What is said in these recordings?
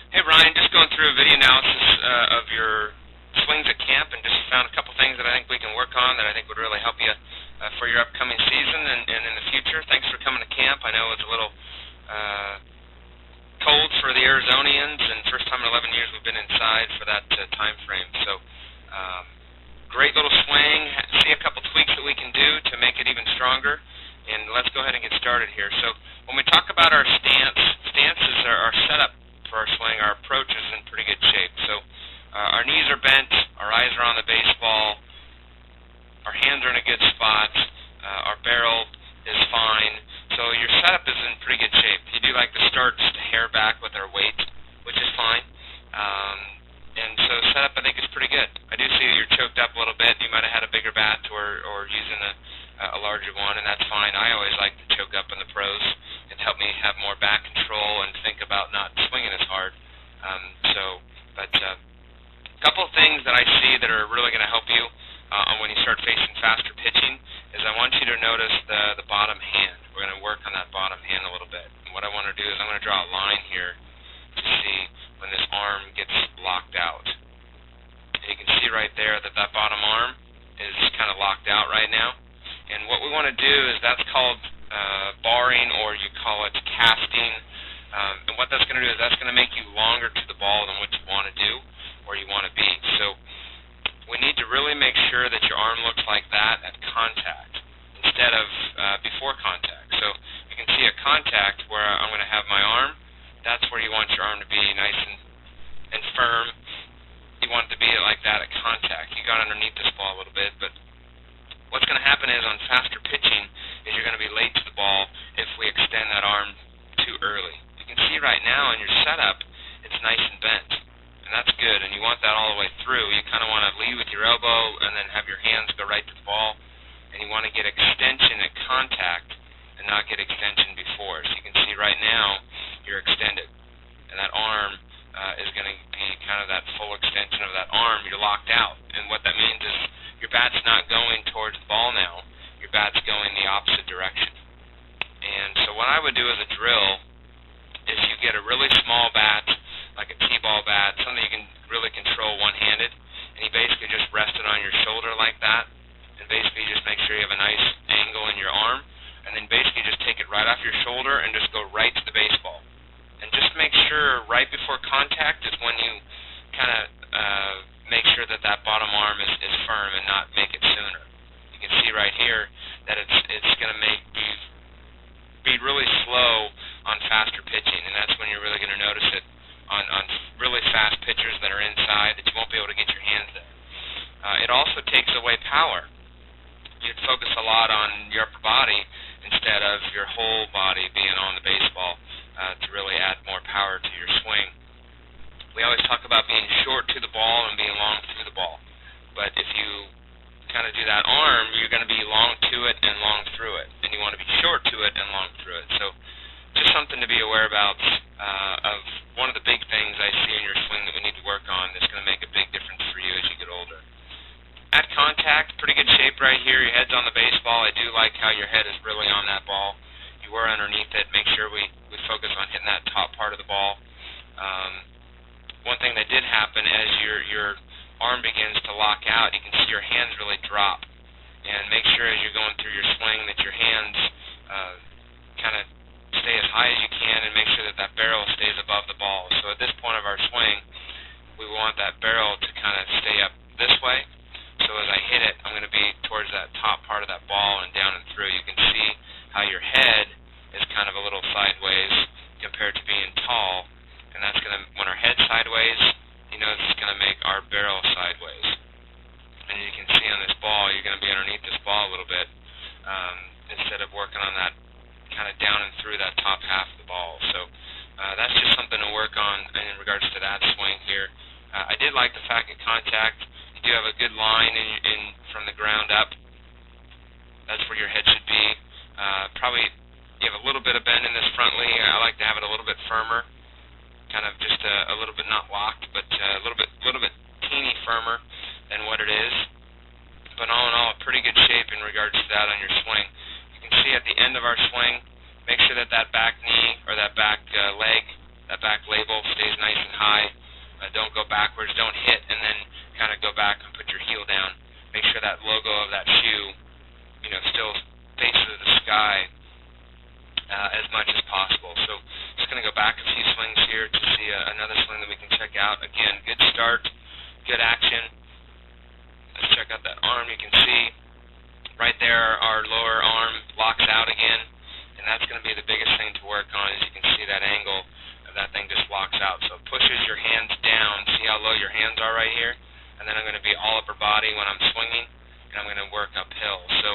Hey Ryan, just going through a video analysis of your swings at camp, and just found a couple things that I think we can work on that I think would really help you for your upcoming season and in the future. Thanks for coming to camp. I know it's a little cold for the Arizonians, and first time in 11 years we've been inside for that time frame. So great little swing. See a couple tweaks that we can do to make it even stronger, and let's go ahead and get started here. So when we talk about our stances are our setup for our swing. Our approach is in pretty good shape. So our knees are bent, our eyes are on the baseball, our hands are in a good spot, our barrel is fine. So your setup is in pretty good shape. You do like to start just a hair back with our weight, which is fine. And so setup I think is pretty good. I do see that you're choked up a little bit. You might have had a bigger bat or using a larger one, and that's fine. I always like to choke up in the pros. It helped me have more back control and think about not swinging as hard. But a couple of things that I see that are really going to help you when you start facing faster pitching is I want you to notice the bottom hand. We're going to work on that bottom hand a little bit. And what I want to do is I'm going to draw a line here to see when this arm gets locked out. And you can see right there that that bottom arm is kind of locked out right now. And what we want to do is that's called barring, or you call it casting. And what that's going to do is that's going to make you longer to the ball than what you want to do or you want to be. So we need to really make sure that your arm looks like that at contact instead of before contact. So you can see at contact where I'm going to have my arm, that's where you want your arm to be nice and firm. You want it to be like that at contact. You got underneath this ball a little bit, but what's going to happen is on faster pitching is you're going to be late to the ball if we extend that arm too early. You can see right now in your setup, it's nice and bent, and that's good, and you want that all the way through. You kind of want to lead with your elbow and then have your hands go right to the ball, and you want to get extension at contact and not get extension before. So you can see right now you're extended, and that arm is going to be kind of that full extension of that arm. You're locked out, and what that means is your bat's not going towards the ball now. Your bat's going the opposite direction. And so what I would do as a drill is you get a really small bat, like a T-ball bat, something you can really control one-handed, and you basically just rest it on your shoulder like that, and basically just make sure you have a nice angle in your arm, and then basically just take it right off your shoulder and just go right to the baseball. And just make sure right before contact is when you kind of make sure that that bottom arm is firm and not make it sooner. You can see right here that it's going to make you be really slow on faster pitching, and that's when you're really going to notice it on really fast pitchers that are inside that you won't be able to get your hands there. It also takes away power. You'd focus a lot on your upper body instead of your whole body being on the baseball to really add more power to your swing. We always talk about being short to the ball and being long through the ball. But if you kind of do that arm, you're going to be long to it and long through it. And you want to be short to it and long through it. So just something to be aware about of one of the big things I see in your swing that we need to work on that's going to make a big difference for you as you get older. At contact, pretty good shape right here. Your head's on the baseball. I do like how your head is really on that ball. You were underneath it. Make sure we focus on hitting that top part of the ball. One thing that did happen as your arm begins to lock out, you can see your hands really drop. And make sure as you're going through your swing that your hands kind of stay as high as you can, and make sure that that barrel stays above the ball. So at this point of our swing, we want that barrel to kind of stay up this way. So as I hit it, I'm going to be towards that top part of that ball and down and through. You can see how your head is kind of a little sideways compared to being tall. And that's going to, when our head's sideways, you know it's going to make our barrel sideways. And you can see on this ball, you're going to be underneath this ball a little bit instead of working on that kind of down and through that top half of the ball. So that's just something to work on in regards to that swing here. I did like the fact that contact, you do have a good line in from the ground up. That's where your head should be. Probably you have a little bit of bend in this front knee. I like to have it a little bit firmer, kind of just a little bit not locked, but a little bit teeny firmer than what it is. But all in all, pretty good shape in regards to that on your swing. You can see at the end of our swing, make sure that that back knee or that back leg that back label stays nice and high. Don't go backwards, don't hit, and then kind of go back and put your heel down. Make sure that logo of that shoe, still faces the sky as much as possible. So just going to go back a few swings here to see another swing that we can check out. Again, good start, good action. Let's check out that arm. You can see right there our lower arm locks out again, and that's going to be the biggest thing to work on. As you can see, that angle of that thing just locks out. So it pushes your hands down. See how low your hands are right here? And then I'm going to be all upper body when I'm swinging, and I'm going to work uphill. So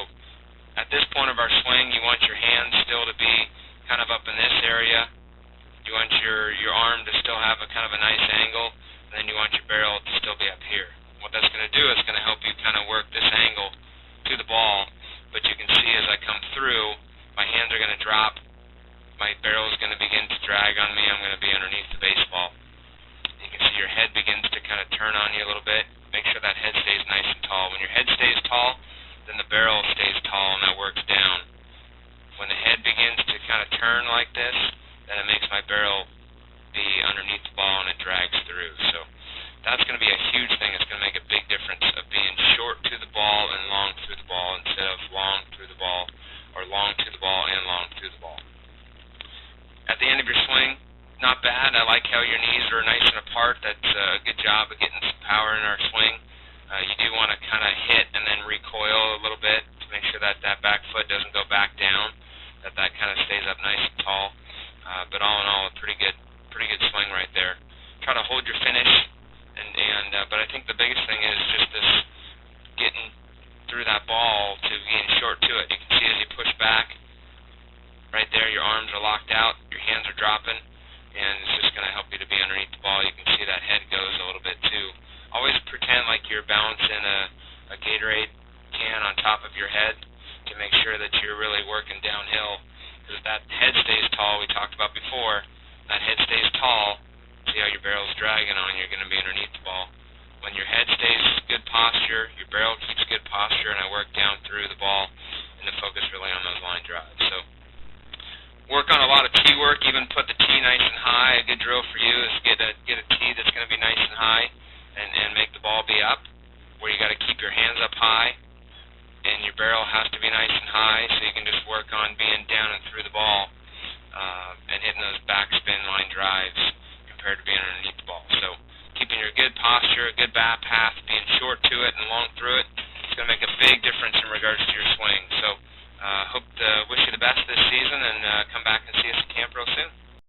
at this point of our swing, you want your hands still to be kind of up in this area. You want your arm to still have a kind of a nice angle, and then you want your barrel to still be up here. What that's going to do is going to help you kind of work this angle to the ball, but you can see as I come through, my hands are going to drop, my barrel is going to begin to drag on me, I'm going to be underneath the baseball. You can see your head begins to kind of turn on you a little bit. Make sure that head stays nice and tall. When your head stays tall, then the barrel stays tall, and that works down. When the head begins to kind of turn like this, then it makes my barrel be underneath the ball and it drags through. So that's going to be a huge thing. It's going to make a big difference of being short to the ball and long through the ball instead of long through the ball or long to the ball and long through the ball. At the end of your swing, not bad. I like how your knees are nice and apart. That's a good job of getting some power in our swing. You do want to kind of hit and then recoil a little bit to make sure that that back foot doesn't go back down, that kind of stays up nice and tall. But all in all, a pretty good swing right there. Try to hold your finish, but I think the biggest thing is just this getting through that ball to getting short to it. You can see as you push back, right there, your arms are locked out, your hands are dropping, and it's just going to help you to be underneath the ball. You can see that head goes a little bit too. Always pretend like you're balancing a Gatorade can on top of your head to make sure that you're really working downhill. Because if that head stays tall, we talked about before, that head stays tall, see how your barrel's dragging on, you're going to be underneath the ball. When your head stays good posture, your barrel keeps good posture, and I work down through the ball and to focus really on those line drives. So work on a lot of tee work, even put the tee nice and high. A good drill for you is get a tee that's going to be nice and high and make the ball be up, where you got to keep your hands up high, and your barrel has to be nice and high, so you can just work on being down and through the ball and hitting those backspin line drives compared to being underneath the ball. So keeping your good posture, a good bat path, being short to it and long through it, it's going to make a big difference in regards to your swing. So hope to wish you the best this season, and come back and see us at camp real soon.